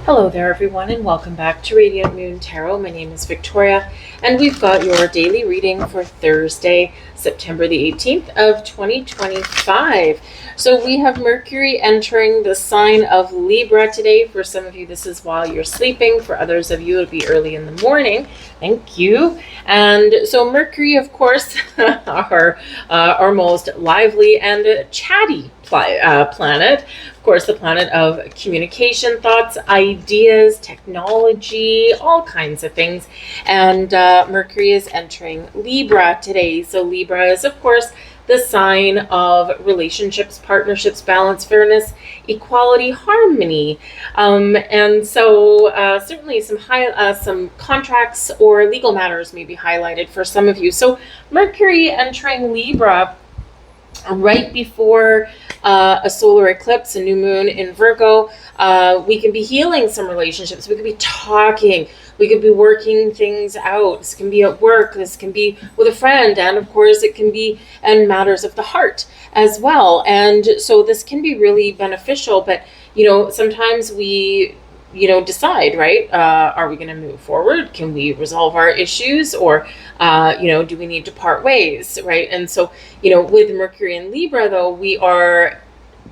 Hello there everyone, and welcome back to Radiant Moon Tarot. My name is Victoria, and we've got your daily reading for Thursday, September the 18th of 2025. So we have Mercury entering the sign of Libra today. For some of you, this is while you're sleeping. For others of you, it'll be early in the morning. Thank you. And so Mercury, of course, our most lively and chatty planet. Of course, the planet of communication, thoughts, ideas, technology, all kinds of things. And Mercury is entering Libra today. So Libra is, of course, the sign of relationships, partnerships, balance, fairness, equality, harmony. And so certainly some contracts or legal matters may be highlighted for some of you. So Mercury entering Libra right before a solar eclipse, a new moon in Virgo, we can be healing some relationships. We could be talking. We could be working things out. This can be at work. This can be with a friend. And of course, it can be in matters of the heart as well. And so this can be really beneficial. But, sometimes we decide, right? Are we going to move forward? Can we resolve our issues? Or, do we need to part ways, right? And so, with Mercury and Libra, though, we are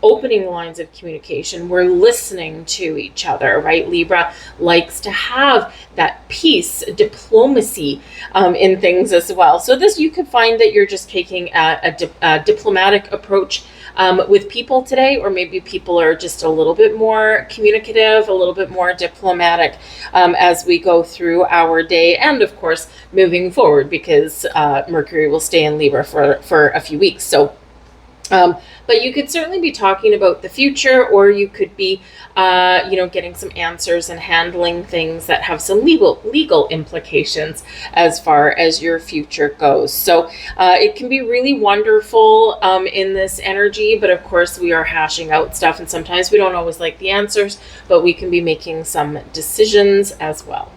opening lines of communication. We're listening to each other, right? Libra likes to have that peace, diplomacy in things as well. So this, you could find that you're just taking a diplomatic approach with people today, or maybe people are just a little bit more communicative, a little bit more diplomatic as we go through our day, and of course moving forward, because Mercury will stay in Libra for a few weeks. So but you could certainly be talking about the future, or you could be, getting some answers and handling things that have some legal implications as far as your future goes. So it can be really wonderful in this energy, but of course we are hashing out stuff, and sometimes we don't always like the answers, but we can be making some decisions as well.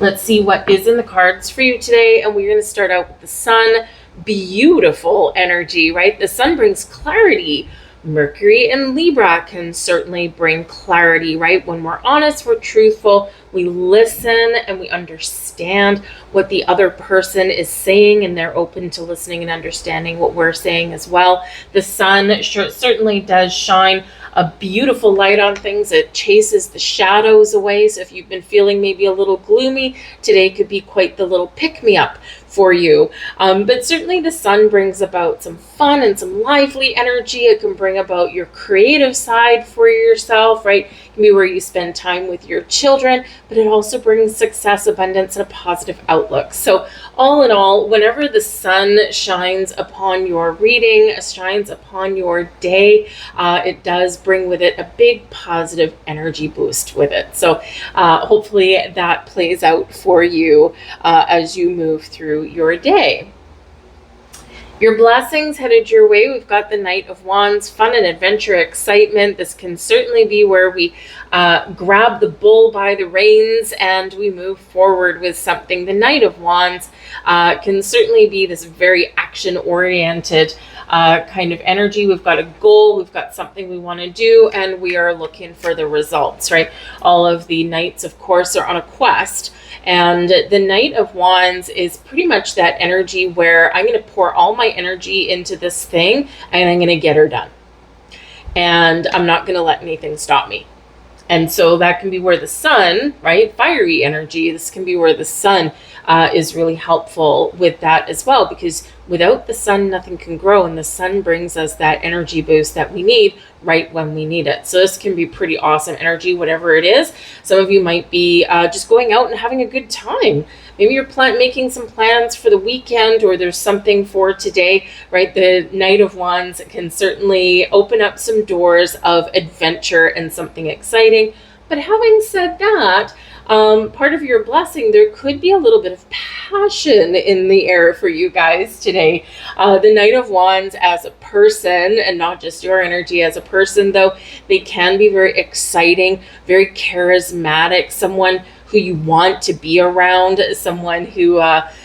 Let's see what is in the cards for you today, and we're going to start out with the Sun. Beautiful energy, right? The Sun brings clarity. Mercury and Libra can certainly bring clarity, right? When we're honest, we're truthful, we listen and we understand what the other person is saying, and they're open to listening and understanding what we're saying as well. The Sun certainly does shine a beautiful light on things. It chases the shadows away. So if you've been feeling maybe a little gloomy, today could be quite the little pick-me-up for you. But certainly the Sun brings about some fun and some lively energy. It can bring about your creative side for yourself, right? It can be where you spend time with your children, but it also brings success, abundance, and a positive outlook. So all in all, whenever the Sun shines upon your reading, shines upon your day, it does bring with it a big positive energy boost with it. So hopefully that plays out for you as you move through your day. Your blessings headed your way. We've got the Knight of Wands, fun and adventure, excitement. This can certainly be where we grab the bull by the reins and we move forward with something. The Knight of Wands can certainly be this very action-oriented kind of energy. We've got a goal, we've got something we want to do, and we are looking for the results, right? All of the knights, of course, are on a quest. And the Knight of Wands is pretty much that energy where I'm going to pour all my energy into this thing and I'm going to get her done. And I'm not going to let anything stop me. And so that can be where the Sun, right? Fiery energy. This can be where the Sun is really helpful with that as well, because without the Sun, nothing can grow. And the Sun brings us that energy boost that we need right when we need it. So this can be pretty awesome energy, whatever it is. Some of you might be just going out and having a good time. Maybe you're making some plans for the weekend, or there's something for today, right? The Knight of Wands can certainly open up some doors of adventure and something exciting. But having said that, part of your blessing, there could be a little bit of passion in the air for you guys today. The Knight of Wands as a person, and not just your energy as a person, though, they can be very exciting, very charismatic, someone who you want to be around, someone who,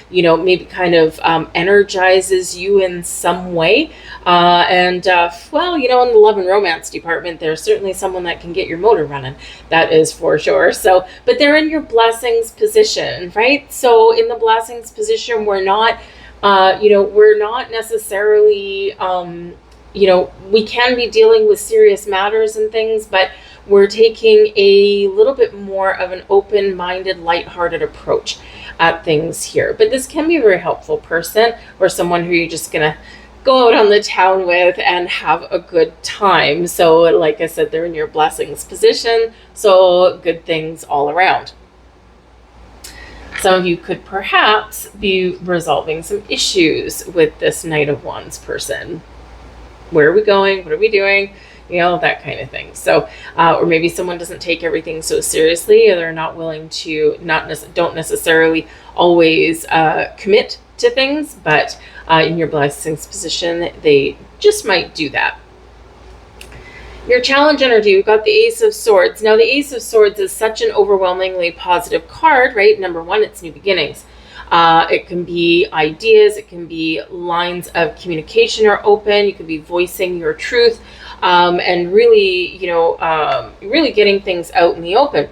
maybe kind of energizes you in some way. In the love and romance department, there's certainly someone that can get your motor running. That is for sure. So, but they're in your blessings position, right? So in the blessings position, we're not necessarily, we can be dealing with serious matters and things, but we're taking a little bit more of an open-minded, lighthearted approach at things here. But this can be a very helpful person or someone who you're just going to go out on the town with and have a good time. So like I said, they're in your blessings position. So good things all around. Some of you could perhaps be resolving some issues with this Knight of Wands person. Where are we going? What are we doing? That kind of thing. So, or maybe someone doesn't take everything so seriously, or they're not willing to, don't necessarily always commit to things, but in your blessings position, they just might do that. Your challenge energy, we've got the Ace of Swords. Now, the Ace of Swords is such an overwhelmingly positive card, right? Number one, it's new beginnings. It can be ideas, it can be lines of communication are open, you could be voicing your truth, and really, really getting things out in the open.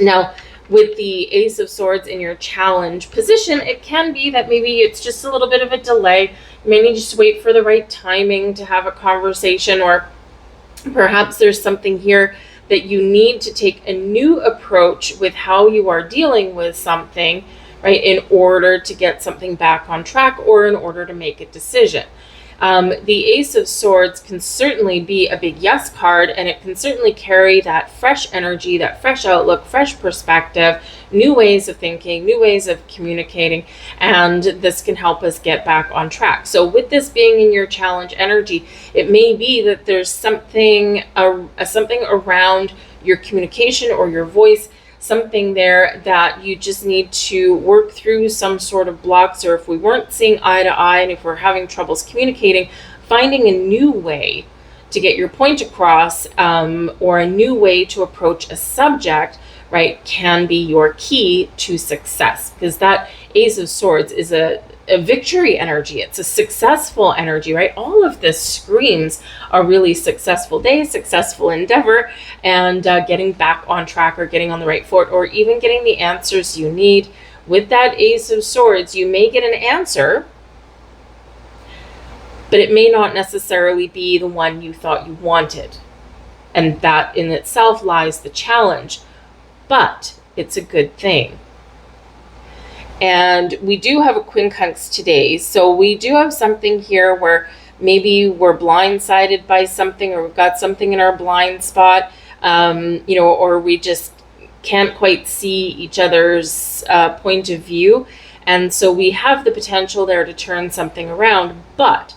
Now, with the Ace of Swords in your challenge position, it can be that maybe it's just a little bit of a delay. You may need to just wait for the right timing to have a conversation, or perhaps there's something here that you need to take a new approach with how you are dealing with something, right, in order to get something back on track or in order to make a decision. The Ace of Swords can certainly be a big yes card, and it can certainly carry that fresh energy, that fresh outlook, fresh perspective, new ways of thinking, new ways of communicating, and this can help us get back on track. So with this being in your challenge energy, it may be that there's something around your communication or your voice, something there that you just need to work through some sort of blocks, or if we weren't seeing eye to eye and if we're having troubles communicating, finding a new way to get your point across, or a new way to approach a subject, right, can be your key to success, because that Ace of Swords is a victory energy. It's a successful energy, right? All of this screams a really successful day, successful endeavor, and getting back on track or getting on the right foot, or even getting the answers you need. With that Ace of Swords, you may get an answer, but it may not necessarily be the one you thought you wanted. And that in itself lies the challenge, but it's a good thing. And we do have a quincunx today. So we do have something here where maybe we're blindsided by something, or we've got something in our blind spot, or we just can't quite see each other's point of view. And so we have the potential there to turn something around. But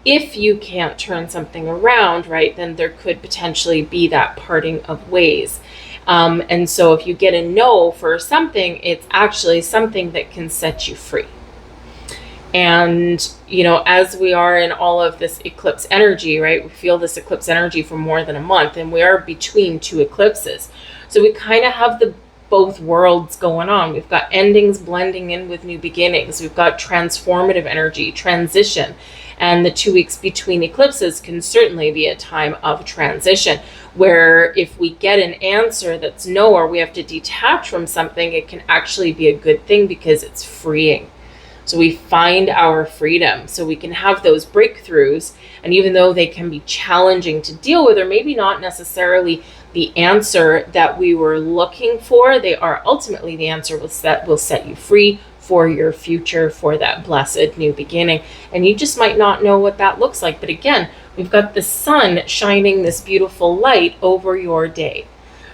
if you can't turn something around, right, then there could potentially be that parting of ways. And so if you get a no for something, it's actually something that can set you free. And, as we are in all of this eclipse energy, right, we feel this eclipse energy for more than a month, and we are between two eclipses. So we kind of have the both worlds going on. We've got endings blending in with new beginnings. We've got transformative energy, transition. And the 2 weeks between eclipses can certainly be a time of transition, where if we get an answer that's no, or we have to detach from something, it can actually be a good thing because it's freeing. So we find our freedom, so we can have those breakthroughs. And even though they can be challenging to deal with, or maybe not necessarily the answer that we were looking for, they are ultimately the answer that will set you free for your future, for that blessed new beginning. And you just might not know what that looks like. But again, we've got the sun shining this beautiful light over your day.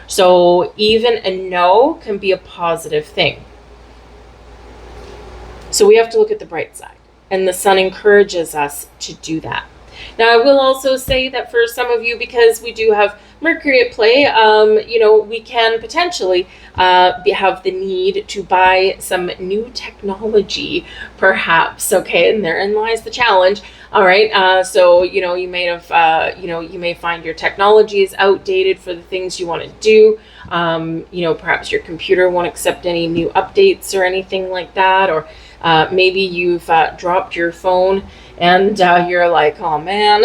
So even a no can be a positive thing. So we have to look at the bright side. And the sun encourages us to do that. Now, I will also say that for some of you, because we do have Mercury at play, we can potentially have the need to buy some new technology, perhaps. Okay, and therein lies the challenge. All right, so you may have, you may find your technology is outdated for the things you want to do. Perhaps your computer won't accept any new updates or anything like that, or maybe you've dropped your phone and you're like, oh man,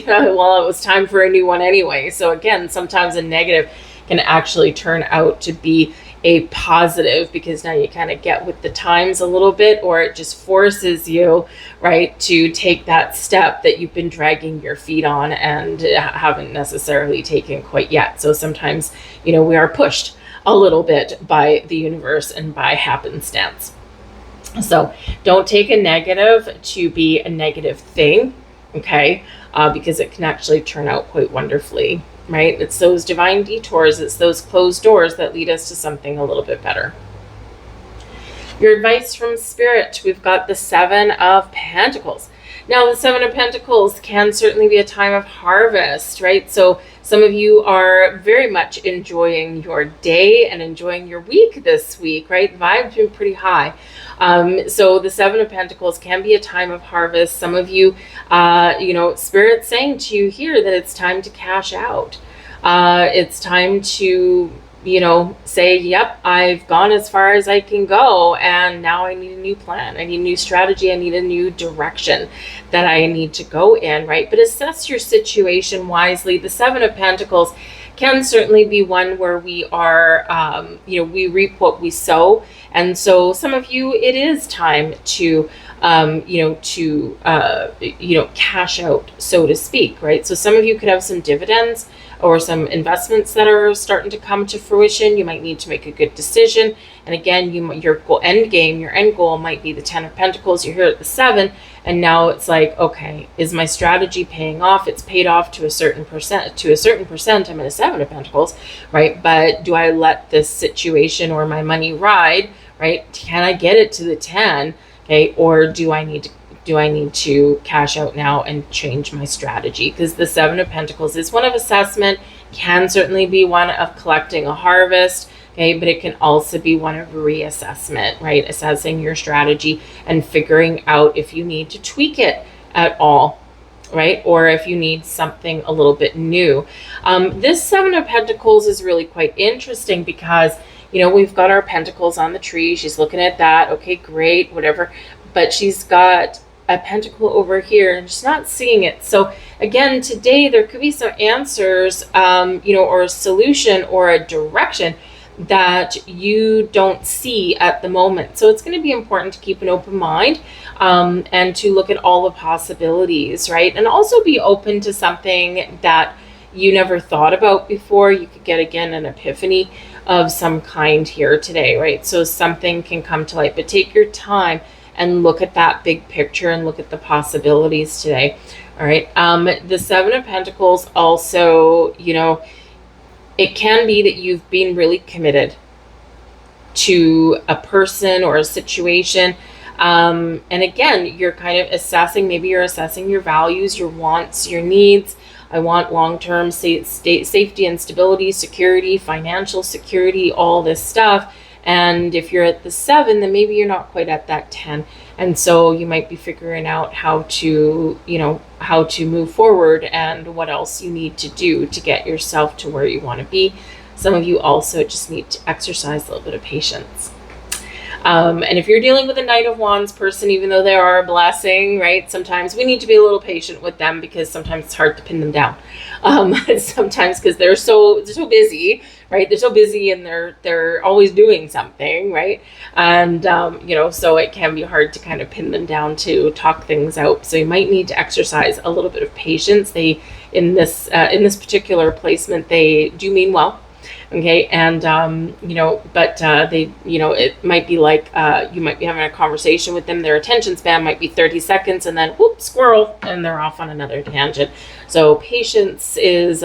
well, it was time for a new one anyway. So again, sometimes a negative can actually turn out to be a positive, because now you kind of get with the times a little bit, or it just forces you, right, to take that step that you've been dragging your feet on and haven't necessarily taken quite yet. So sometimes, we are pushed a little bit by the universe and by happenstance. So don't take a negative to be a negative thing, okay? Because it can actually turn out quite wonderfully, right? It's those divine detours, it's those closed doors that lead us to something a little bit better. Your advice from Spirit, we've got the Seven of Pentacles. Now, the Seven of Pentacles can certainly be a time of harvest, right? So some of you are very much enjoying your day and enjoying your week this week, right? The vibe's been pretty high. So the Seven of Pentacles can be a time of harvest. Some of you, Spirit's saying to you here that it's time to cash out. It's time to, say, yep, I've gone as far as I can go, and now I need a new plan. I need a new strategy. I need a new direction that I need to go in, right? But assess your situation wisely. The Seven of Pentacles can certainly be one where we are, we reap what we sow. And so some of you, it is time to, cash out, so to speak, right? So some of you could have some dividends or some investments that are starting to come to fruition. You might need to make a good decision. And again, your end goal might be the Ten of Pentacles. You're here at the Seven, and now it's like, okay, is my strategy paying off? It's paid off to a certain percent. I'm in a Seven of Pentacles, right? But do I let this situation or my money ride, right? Can I get it to the 10? Okay, or do I need to cash out now and change my strategy? Because the Seven of Pentacles is one of assessment, can certainly be one of collecting a harvest, okay, but it can also be one of reassessment, right? Assessing your strategy and figuring out if you need to tweak it at all, right? Or if you need something a little bit new. This Seven of Pentacles is really quite interesting because, we've got our pentacles on the tree. She's looking at that. Okay, great, whatever. But she's got a pentacle over here and she's not seeing it. So again, today there could be some answers, or a solution or a direction that you don't see at the moment. So it's going to be important to keep an open mind, and to look at all the possibilities, right? And also be open to something that you never thought about before. You could get, again, an epiphany of some kind here today, right? So something can come to light, but take your time and look at that big picture and look at the possibilities today. All right. The Seven of Pentacles also, it can be that you've been really committed to a person or a situation. And again, you're kind of assessing, maybe you're assessing your values, your wants, your needs. I want long-term safety and stability, security, financial security, all this stuff. And if you're at the 7, then maybe you're not quite at that 10. And so you might be figuring out how to move forward and what else you need to do to get yourself to where you want to be. Some of you also just need to exercise a little bit of patience. And if you're dealing with a Knight of Wands person, even though they are a blessing, right? Sometimes we need to be a little patient with them because sometimes it's hard to pin them down. Sometimes because they're so busy, right? They're so busy and they're always doing something, right? And, so it can be hard to kind of pin them down to talk things out. So you might need to exercise a little bit of patience. In this particular placement, they do mean well. Okay. And, it might be like, you might be having a conversation with them. Their attention span might be 30 seconds and then whoop, squirrel, and they're off on another tangent. So patience is,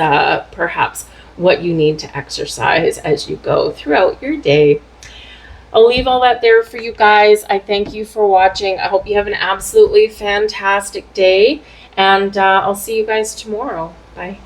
perhaps what you need to exercise as you go throughout your day. I'll leave all that there for you guys. I thank you for watching. I hope you have an absolutely fantastic day, and I'll see you guys tomorrow. Bye.